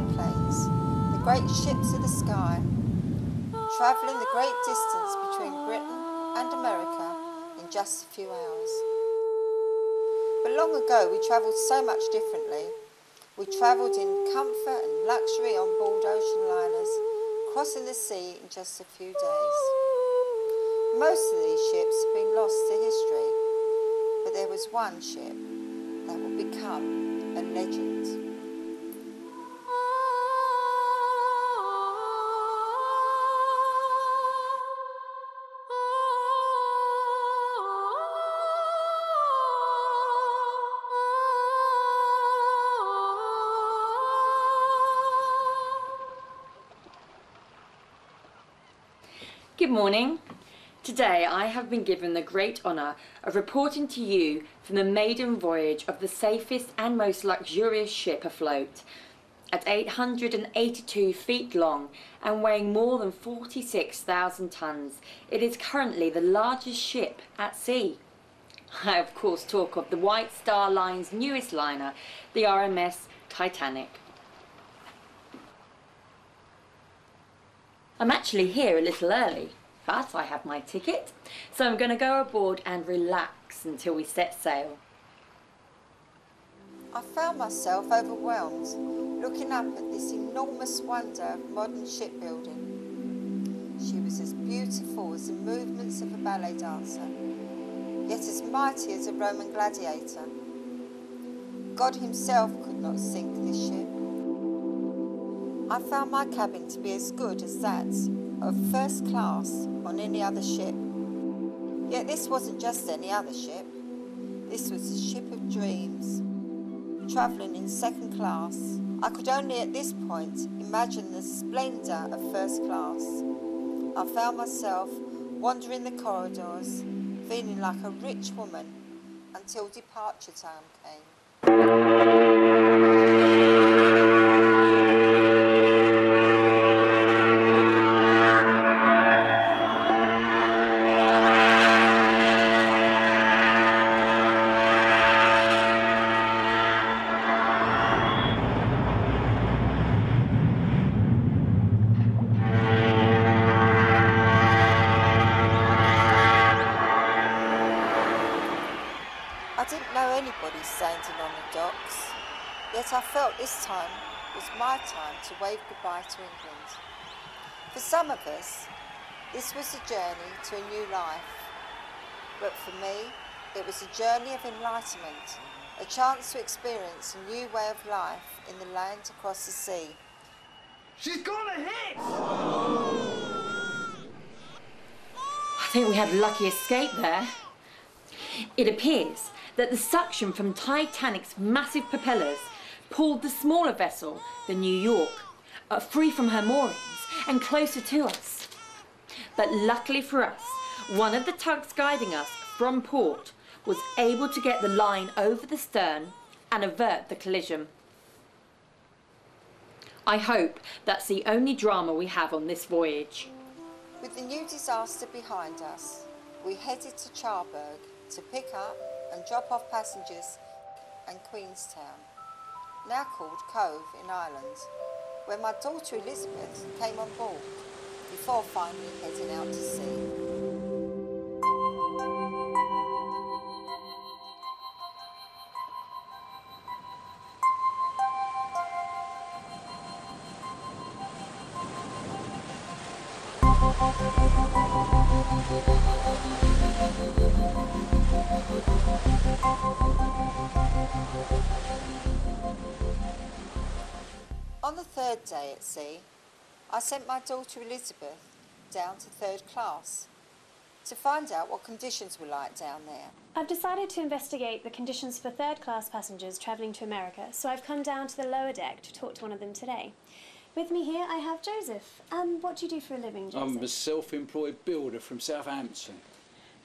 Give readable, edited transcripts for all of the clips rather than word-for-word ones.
airplanes, the great ships of the sky, travelling the great distance between Britain and America in just a few hours. But long ago we travelled so much differently. We travelled in comfort and luxury on board ocean liners, crossing the sea in just a few days. Most of these ships have been lost to history, but there was one ship that will become a legend. Good morning. Today I have been given the great honour of reporting to you from the maiden voyage of the safest and most luxurious ship afloat. At 882 feet long and weighing more than 46,000 tonnes, it is currently the largest ship at sea. I of course talk of the White Star Line's newest liner, the RMS Titanic. I'm actually here a little early, but I have my ticket, so I'm going to go aboard and relax until we set sail. I found myself overwhelmed looking up at this enormous wonder of modern shipbuilding. She was as beautiful as the movements of a ballet dancer, yet as mighty as a Roman gladiator. God himself could not sink this ship. I found my cabin to be as good as that of first class on any other ship. Yet this wasn't just any other ship. This was a ship of dreams, travelling in second class. I could only at this point imagine the splendour of first class. I found myself wandering the corridors, feeling like a rich woman until departure time came. I didn't know anybody standing on the docks, yet I felt this time was my time to wave goodbye to England. For some of us, this was a journey to a new life, but for me, it was a journey of enlightenment, a chance to experience a new way of life in the land across the sea. She's got a hit! I think we had a lucky escape there. It appears that the suction from Titanic's massive propellers pulled the smaller vessel, the New York, free from her moorings and closer to us. But luckily for us, one of the tugs guiding us from port was able to get the line over the stern and avert the collision. I hope that's the only drama we have on this voyage. With the new disaster behind us, we headed to Cherbourg to pick up and drop off passengers and Queenstown, now called Cove in Ireland, where my daughter Elizabeth came on board before finally heading out to sea. On the third day at sea, I sent my daughter Elizabeth down to third class to find out what conditions were like down there. I've decided to investigate the conditions for third-class passengers travelling to America, so I've come down to the lower deck to talk to one of them today. With me here I have Joseph. What do you do for a living, Joseph? I'm a self-employed builder from Southampton.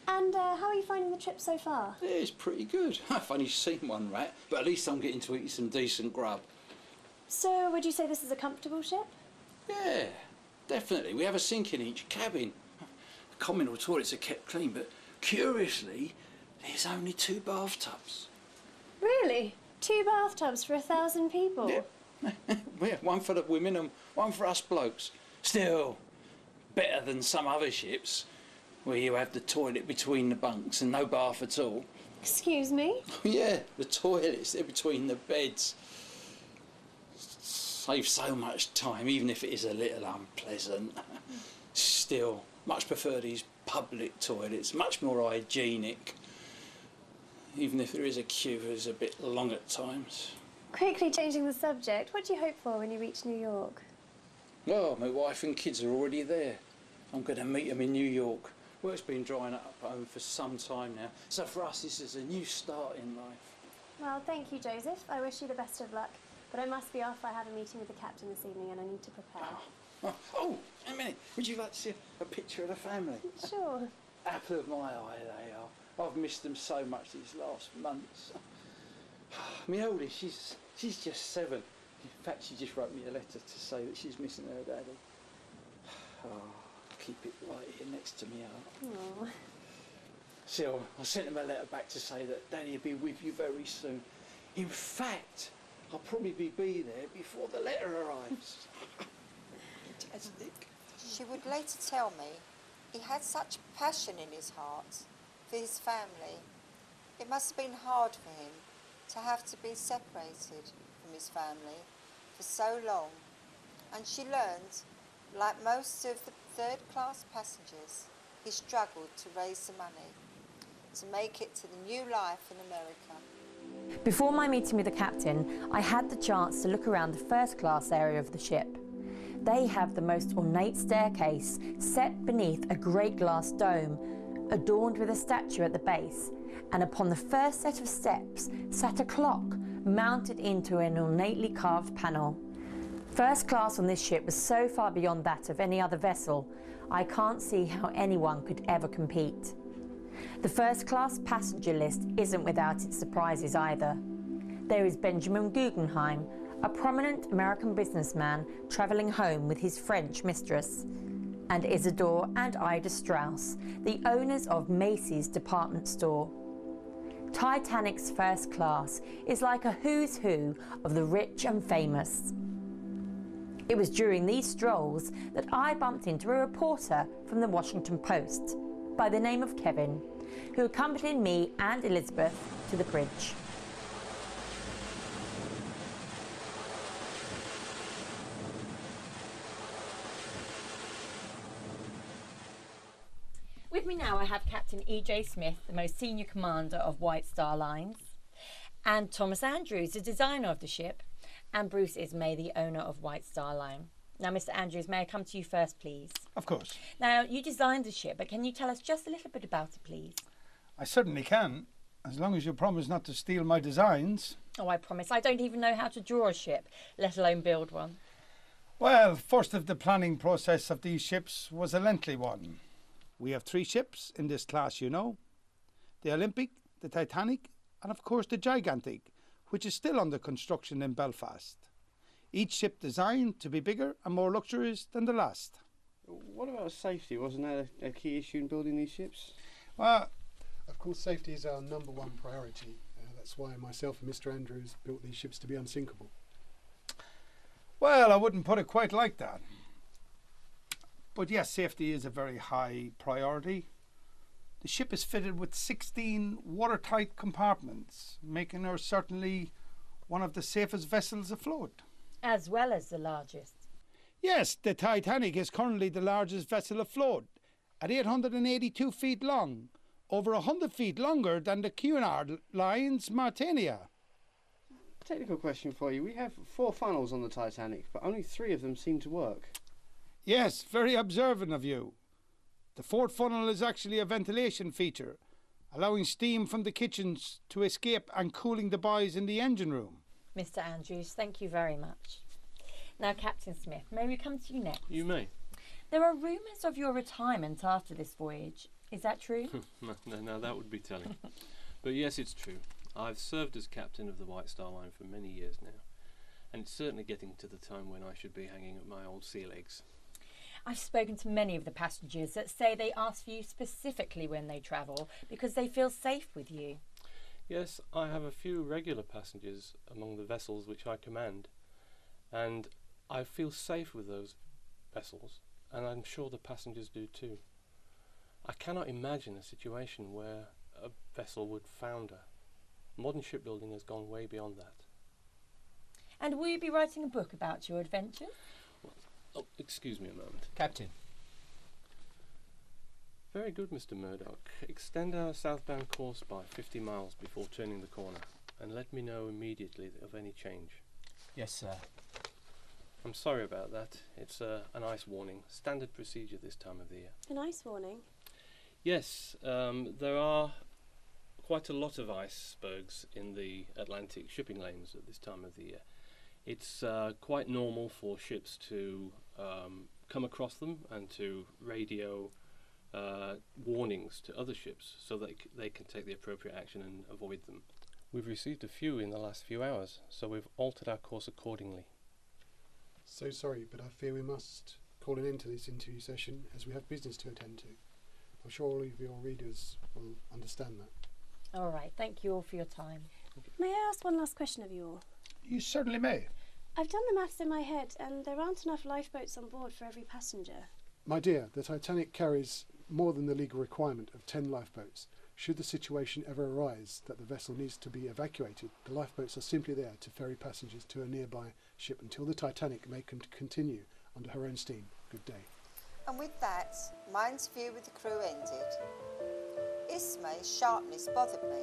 And how are you finding the trip so far? Yeah, it's pretty good. I've only seen one rat, but at least I'm getting to eat some decent grub. So, would you say this is a comfortable ship? Yeah, definitely. We have a sink in each cabin. The communal toilets are kept clean, but curiously, there's only 2 bathtubs. Really? 2 bathtubs for 1,000 people? Yeah. Yeah, one for the women and one for us blokes. Still, better than some other ships where you have the toilet between the bunks and no bath at all. Excuse me? Yeah, the toilets, they're between the beds. Saves so much time, even if it is a little unpleasant. Still, much prefer these public toilets, much more hygienic. Even if there is a queue, it's a bit long at times. Quickly changing the subject, what do you hope for when you reach New York? Well, my wife and kids are already there. I'm going to meet them in New York. Work's been drying up at home for some time now, so for us this is a new start in life. Well, thank you, Joseph. I wish you the best of luck. But I must be off. I have a meeting with the captain this evening and I need to prepare. Oh, a minute. Would you like to see a picture of the family? Sure. Apple of my eye they are. I've missed them so much these last months. My oldest, she's just 7. In fact, she just wrote me a letter to say that she's missing her daddy. Oh, keep it right here next to me heart. Aww. So I sent him a letter back to say that Daddy will be with you very soon. In fact, I'll probably be there before the letter arrives. Fantastic. She would later tell me he had such passion in his heart for his family. It must have been hard for him to have to be separated from his family for so long. And she learned, like most of the third-class passengers, he struggled to raise the money to make it to the new life in America. Before my meeting with the captain, I had the chance to look around the first class area of the ship. They have the most ornate staircase set beneath a great glass dome, adorned with a statue at the base, and upon the first set of steps sat a clock mounted into an ornately carved panel. First class on this ship was so far beyond that of any other vessel, I can't see how anyone could ever compete. The first class passenger list isn't without its surprises either. There is Benjamin Guggenheim, a prominent American businessman travelling home with his French mistress, and Isidore and Ida Strauss, the owners of Macy's department store. Titanic's first class is like a who's who of the rich and famous. It was during these strolls that I bumped into a reporter from the Washington Post by the name of Kevin, who accompanied me and Elizabeth to the bridge. With me now I have Captain E.J. Smith, the most senior commander of White Star Lines, and Thomas Andrews, the designer of the ship, and Bruce Ismay, the owner of White Star Line. Now, Mr. Andrews, may I come to you first, please? Of course. Now, you designed the ship, but can you tell us just a little bit about it, please? I certainly can, as long as you promise not to steal my designs. Oh, I promise. I don't even know how to draw a ship, let alone build one. Well, first of the planning process of these ships was a lengthy one. We have 3 ships in this class, you know. The Olympic, the Titanic, and of course the Gigantic, which is still under construction in Belfast. Each ship designed to be bigger and more luxurious than the last. What about safety? Wasn't that a key issue in building these ships? Well, of course, safety is our #1 priority. That's why myself and Mr. Andrews built these ships to be unsinkable. well, I wouldn't put it quite like that. But yes, safety is a very high priority. The ship is fitted with 16 watertight compartments, making her certainly one of the safest vessels afloat. As well as the largest. Yes, the Titanic is currently the largest vessel afloat, at 882 feet long, over 100 feet longer than the Cunard Line's Martinia. Technical question for you. We have 4 funnels on the Titanic, but only 3 of them seem to work. Yes, very observant of you. The 4th funnel is actually a ventilation feature, allowing steam from the kitchens to escape and cooling the boys in the engine room. Mr. Andrews, thank you very much. Now, Captain Smith, may we come to you next? You may. There are rumours of your retirement after this voyage. Is that true? No, that would be telling. But yes, it's true. I've served as captain of the White Star Line for many years now, and it's certainly getting to the time when I should be hanging up my old sea legs. I've spoken to many of the passengers that say they ask for you specifically when they travel because they feel safe with you. Yes, I have a few regular passengers among the vessels which I command, And I feel safe with those vessels, and I'm sure the passengers do too. I cannot imagine a situation where a vessel would founder. Modern shipbuilding has gone way beyond that. And will you be writing a book about your adventures? Oh, excuse me a moment. Captain. Very good, Mr. Murdoch. Extend our southbound course by 50 miles before turning the corner, and let me know immediately of any change. Yes, sir. I'm sorry about that. It's an ice warning. Standard procedure this time of the year. An ice warning? Yes, there are quite a lot of icebergs in the Atlantic shipping lanes at this time of the year. It's quite normal for ships to come across them and to radio warnings to other ships so that they can take the appropriate action and avoid them. We've received a few in the last few hours, so we've altered our course accordingly. So sorry, but I fear we must call an end to this interview session as we have business to attend to. I'm sure all of your readers will understand that. All right, thank you all for your time. May I ask one last question of you all? You certainly may. I've done the maths in my head, and there aren't enough lifeboats on board for every passenger. My dear, the Titanic carries more than the legal requirement of 10 lifeboats. Should the situation ever arise that the vessel needs to be evacuated, the lifeboats are simply there to ferry passengers to a nearby ship until the Titanic may continue under her own steam. Good day. And with that, my interview with the crew ended. Ismay's sharpness bothered me,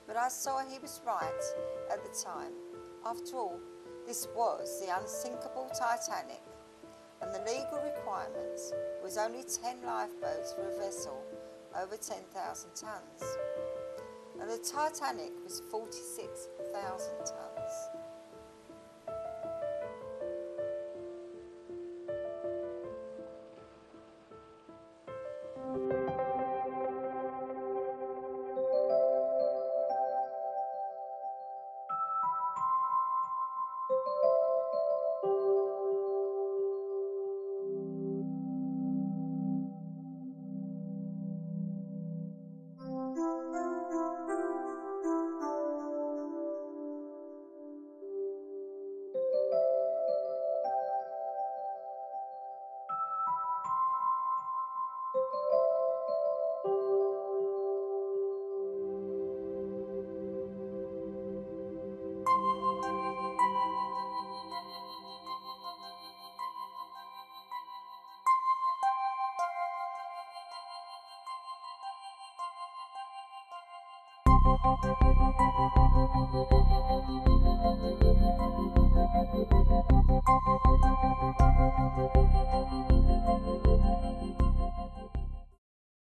but I saw he was right at the time. After all, this was the unsinkable Titanic, and the legal requirement was only 10 lifeboats for a vessel over 10,000 tonnes, and the Titanic was 46,000 tonnes.